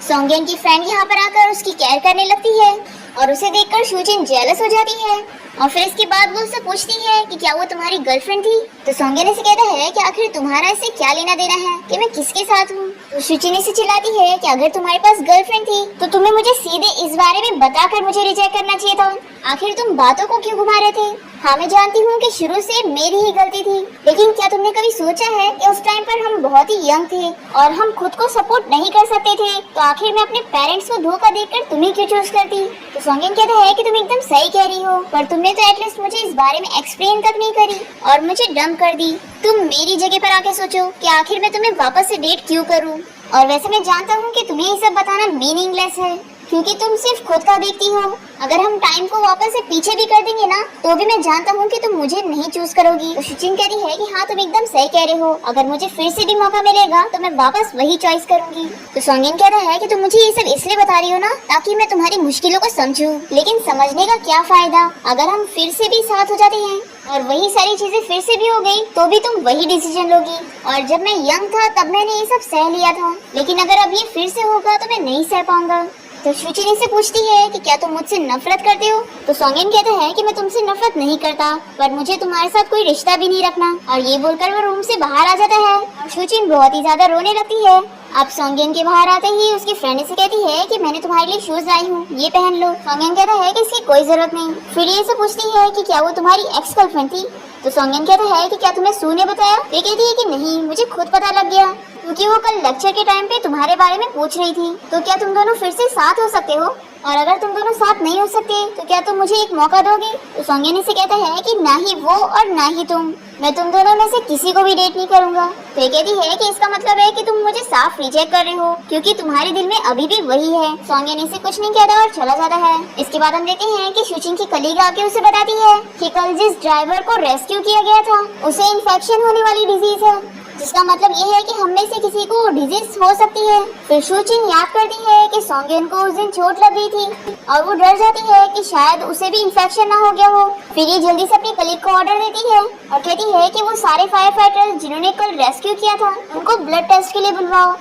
सोंगेन की फ्रेंड यहाँ पर आकर उसकी केयर करने लगती है और उसे देखकर शूजिन जेलस हो जाती है और फिर इसके बाद वो उससे पूछती है कि क्या वो तुम्हारी गर्लफ्रेंड थी। तो सोंगेन इसे कहता है कि आखिर तुम्हारा इससे क्या लेना देना है कि मैं किसके साथ हूँ। तो शूजिन इसे चिल्लाती है कि अगर तुम्हारे पास गर्लफ्रेंड थी तो तुम्हें मुझे सीधे इस बारे में बताकर मुझे रिजेक्ट करना चाहिए था। आखिर तुम बातों को क्यों घुमा रहे थे? हाँ मैं जानती हूँ कि शुरू से मेरी ही गलती थी, लेकिन क्या तुमने कभी सोचा है कि उस टाइम पर हम बहुत ही यंग थे और हम खुद को सपोर्ट नहीं कर सकते थे, तो आखिर मैं अपने पेरेंट्स को धोखा देकर तुम्हें क्यों चूज करती। तो सोंगेन कहता है कि तुम एकदम सही कह रही हो, पर तुमने तो एटलीस्ट मुझे इस बारे में एक्सप्लेन तक नहीं करी और मुझे डंप कर दी। तुम मेरी जगह पर आके सोचो कि आखिर मैं तुम्हें वापस से डेट क्यों करूँ। और वैसे मैं जानता हूँ कि तुम्हें ये सब बताना मीनिंगलेस है, क्योंकि तुम सिर्फ खुद का देखती हो। अगर हम टाइम को वापस से पीछे भी कर देंगे ना, तो भी मैं जानता हूँ कि तुम मुझे नहीं चूज करोगी। तो शूजिन कहती है कि हाँ तुम एकदम सही कह रहे हो, अगर मुझे फिर से भी मौका मिलेगा तो मैं वापस वही चॉइस करूंगी। तो सोंगेन कहता है कि तुम मुझे ये सब इसलिए बता रही हो ना ताकि मैं तुम्हारी मुश्किलों को समझूं, लेकिन समझने का क्या फायदा अगर हम फिर से भी साथ हो जाते हैं और वही सारी चीजें फिर से भी हो गई तो भी तुम वही डिसीजन लोगी। और जब मैं यंग था तब मैंने ये सब सह लिया था, लेकिन अगर अब ये फिर से होगा तो मैं नहीं सह पाऊंगा। तो शूजिन से पूछती है कि क्या तुम मुझसे नफरत करते हो। तो सोंगेन कहता है कि मैं तुमसे नफरत नहीं करता, पर मुझे तुम्हारे साथ कोई रिश्ता भी नहीं रखना। और ये बोलकर वो रूम से बाहर आ जाता है और शूजिन बहुत ही ज्यादा रोने लगती है। अब सोंगेन के बाहर आते ही उसकी फ्रेंड से कहती है कि मैंने तुम्हारे लिए शूज लाई हूँ, ये पहन लो। सोंगेन कहता है कि इसकी कोई जरूरत नहीं। फिर ये से पूछती है कि क्या वो तुम्हारी एक्स गर्लफ्रेंड थी। तो सोंगेन कहता है कि क्या तुम्हें सू ने बताया। ये कहती है कि नहीं, मुझे खुद पता लग गया, क्योंकि वो कल लेक्चर के टाइम पे तुम्हारे बारे में पूछ रही थी। तो क्या तुम दोनों फिर से साथ हो सकते हो, और अगर तुम दोनों साथ नहीं हो सकते तो क्या तुम मुझे एक मौका दोगे। तो सोंगेन से कहता है कि ना ही वो और ना ही तुम, मैं तुम दोनों में से किसी को भी डेट नहीं करूंगा। तो ये कहती है कि इसका मतलब है कि तुम मुझे साफ रिजेक्ट कर रहे हो, क्योंकि तुम्हारे दिल में अभी भी वही है। सोंगेन इसे कुछ नहीं कहता और चला जाता है। इसके बाद हम देखते हैं कि शूजिन की कलीग आके उसे बताती है कि कल जिस ड्राइवर को रेस्क्यू किया गया था उसे इन्फेक्शन होने वाली डिजीज है, जिसका मतलब ये है कि हम में से किसी को डिजीज हो सकती है। फिर शूजिन याद करती है कि सोंगेन को उस दिन चोट लग गई थी और वो डर जाती है कि शायद उसे भी इन्फेक्शन ना हो गया हो। फिर ये जल्दी से अपनी कलीग को ऑर्डर देती है और कहती है कि वो सारे फायर फाइटर्स जिन्होंने कल रेस्क्यू किया था उनको ब्लड टेस्ट के लिए बुलवाओ।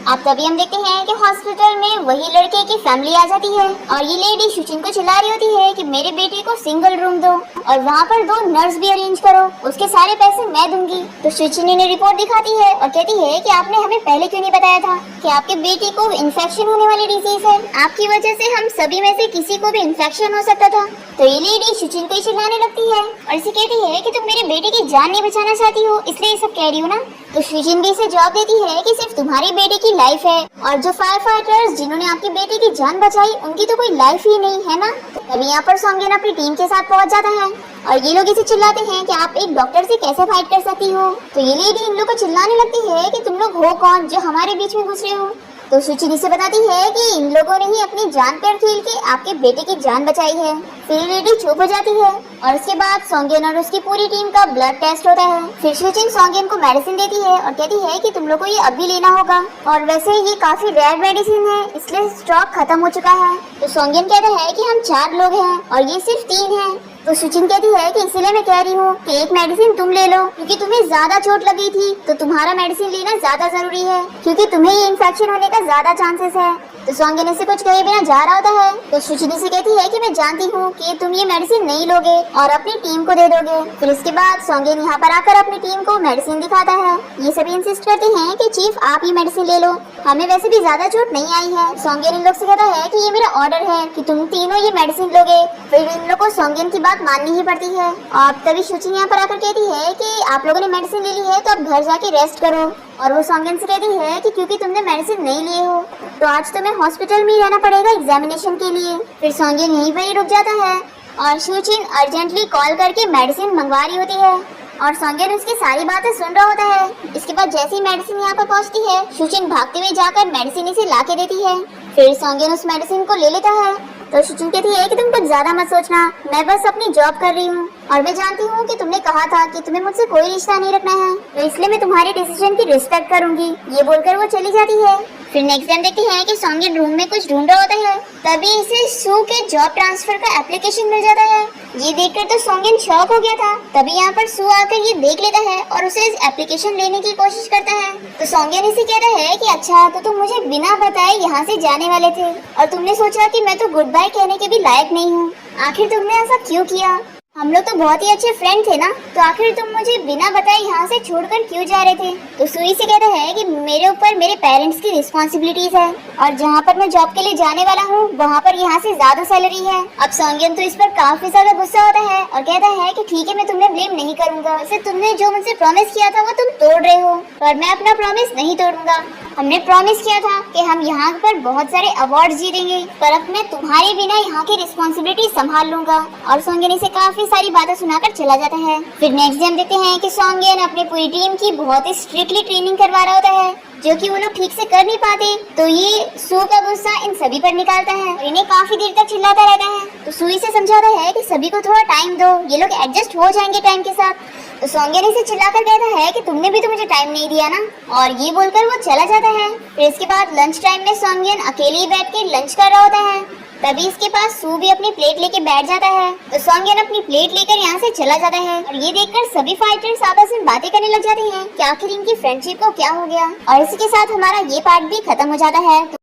अब तभी हम देखते हैं कि हॉस्पिटल में वही लड़के की फैमिली आ जाती है और ये लेडी शूजिन को चिल्ला रही होती है कि मेरे बेटे को सिंगल रूम दो और वहाँ पर 2 नर्स भी अरेंज करो, उसके सारे पैसे मैं दूंगी। तो शूजिन इन्हें रिपोर्ट दिखाती है और कहती है कि आपने हमें पहले क्यों नहीं बताया था कि आपके बेटे को इन्फेक्शन होने वाली डिजीज है, आपकी वजह से हम सभी में से किसी को भी इन्फेक्शन हो सकता था। तो ये लेडी शूजिन को चिल्लाने लगती है और इसे कहती है कि तुम मेरे बेटे की जान नहीं बचाना चाहती हो, इसलिए ये सब कह रही हो ना। तो शूजिन भी इसे जवाब देती है कि सिर्फ तुम्हारे बेटे की लाइफ है और जो फायर फाइटर्स जिन्होंने आपके बेटे की जान बचाई उनकी तो कोई लाइफ ही नहीं है ना। तभी यहाँ पर सोंगेन अपनी टीम के साथ पहुँच जाता है और ये लोग इसे चिल्लाते हैं कि आप एक डॉक्टर से कैसे फाइट कर सकती हो। तो ये लेडी इन लोग को चिल्लाने लगती है कि तुम लोग हो कौन जो हमारे बीच में घुस रहे हो। तो शूजिन से बताती है कि इन लोगों ने ही अपनी जान पर खेल के आपके बेटे की जान बचाई है। फिर लेडी चुप हो जाती है और उसके बाद सोंगेन और उसकी पूरी टीम का ब्लड टेस्ट होता है। फिर शूजिन सोंगेन को मेडिसिन देती है और कहती है कि तुम लोग को ये अभी लेना होगा, और वैसे ये काफी रेयर मेडिसिन है इसलिए स्टॉक खत्म हो चुका है। तो सोंगेन कहता है कि हम 4 लोग हैं और ये सिर्फ 3 हैं। तो शूजिन कहती है कि इसीलिए मैं कह रही हूँ कि एक मेडिसिन तुम ले लो, क्योंकि तुम्हें ज्यादा चोट लगी थी तो तुम्हारा मेडिसिन लेना ज्यादा जरूरी है, क्योंकि तुम्हें ये इन्फेक्शन होने का ज्यादा चांसेस है। तो सोंगेन से कुछ कहे बिना जा रहा होता है। तो शूजिन से कहती है कि मैं जानती हूँ कि तुम ये मेडिसिन नहीं लोगे और अपनी टीम को दे दोगे। फिर इसके बाद सोंगेन यहाँ पर आकर अपनी टीम को मेडिसिन दिखाता है। ये सभी इंसिस्ट करते हैं कि चीफ आप ही मेडिसिन ले लो, हमें वैसे भी ज्यादा चोट नहीं आई है। सोंगेन इन लोग से कहता है कि ये मेरा ऑर्डर है कि तुम तीनों ये मेडिसिन लोगे। फिर इन लोग को सोंगेन की बात माननी ही पड़ती है। और तभी शूजिन यहाँ पर आकर कहती है कि आप लोगों ने मेडिसिन ले ली है तो अब घर जाके रेस्ट करो। और वो सोंगेन से कहती है कि क्योंकि तुमने मेडिसिन नहीं लिए हो तो आज तुम्हें हॉस्पिटल में ही रहना पड़ेगा एग्जामिनेशन के लिए। फिर सोंगेन यहीं पर ही रुक जाता है और शूजिन अर्जेंटली कॉल करके मेडिसिन मंगवा रही होती है और सोंगेन उसकी सारी बातें सुन रहा होता है। इसके बाद जैसे ही मेडिसिन यहाँ पर पहुँचती है शूजिन भागते हुए जाकर मेडिसिन इसे ला के देती है। फिर सोंगेन उस मेडिसिन को ले लेता है। तो शूजिन कहती है कि तुम कुछ ज्यादा मत सोचना, मैं बस अपनी जॉब कर रही हूँ और मैं जानती हूँ कि तुमने कहा था कि तुम्हें मुझसे कोई रिश्ता नहीं रखना है, तो इसलिए मैं तुम्हारे डिसीजन की रिस्पेक्ट करूंगी। ये बोलकर वो चली जाती है। फिर नेक्स्ट टाइम देखते हैं कि सॉन्गिन रूम में कुछ ढूंढ रहा होता है, तभी इसे सू के जॉब ट्रांसफर का एप्लीकेशन मिल जाता है। ये देखकर तो सॉन्गिन शॉक हो गया था। तभी यहाँ पर सू आकर ये देख लेता है और उसे इस एप्लीकेशन लेने की कोशिश करता है। तो सॉन्गिन इसे कहता है कि अच्छा तो तुम मुझे बिना बताए यहाँ से जाने वाले थे और तुमने सोचा कि मैं तो गुड बाय कहने के भी लायक नहीं हूँ। आखिर तुमने ऐसा क्यों किया? हम लोग तो बहुत ही अच्छे फ्रेंड थे ना, तो आखिर तुम मुझे बिना बताए यहाँ से छोड़कर क्यों जा रहे थे? तो सुई से कहता है कि मेरे ऊपर मेरे पेरेंट्स की रिस्पॉन्सिबिलिटीज है और जहाँ पर मैं जॉब के लिए जाने वाला हूँ वहाँ पर यहाँ से ज्यादा सैलरी है। अब सॉन्गियन तो इस पर काफी ज्यादा गुस्सा होता है और कहता है कि ठीक है मैं तुम्हें ब्लेम नहीं करूँगा, वैसे तुमने जो मुझसे प्रॉमिस किया था वो तुम तोड़ रहे हो, पर मैं अपना प्रॉमिस नहीं तोड़ूंगा। हमने प्रॉमिस किया था कि हम यहाँ पर बहुत सारे अवार्ड जीतेंगे, पर अब मैं तुम्हारे बिना यहाँ की रिस्पॉन्सिबिलिटी संभाल लूंगा। और सॉन्गियन इसे काफी सारी बातें सुनाकर चला जाता है। फिर नेक्स्ट डे हम देखते हैं कि सॉन्गियन अपनी पूरी टीम की बहुत ही स्ट्रिक्टली ट्रेनिंग करवा रहा होता है, जो कि वो लोग ठीक से कर नहीं पाते। तो ये सू का गुस्सा इन सभी पर निकालता है और इन्हें काफी देर तक चिल्लाता रहता है। तो सुई से समझाता है कि सभी को थोड़ा टाइम दो, ये लोग एडजस्ट हो जाएंगे टाइम के साथ। तो सॉन्गियन इसे चिल्लाकर कहता है कि तुमने भी तो मुझे टाइम नहीं दिया ना, और ये बोलकर वो चला जाता है। फिर इसके बाद लंच टाइम में सॉन्गियन अकेले ही बैठ के लंच कर रहा होता है। तभी इसके पास सू भी अपनी प्लेट लेके बैठ जाता है। तो सॉन्गियन अपनी प्लेट लेकर यहाँ से चला जाता है और ये देखकर सभी फाइटर्स आपस में बातें करने लग जाते हैं कि आखिर इनकी फ्रेंडशिप को क्या हो गया। और इसी के साथ हमारा ये पार्ट भी खत्म हो जाता है।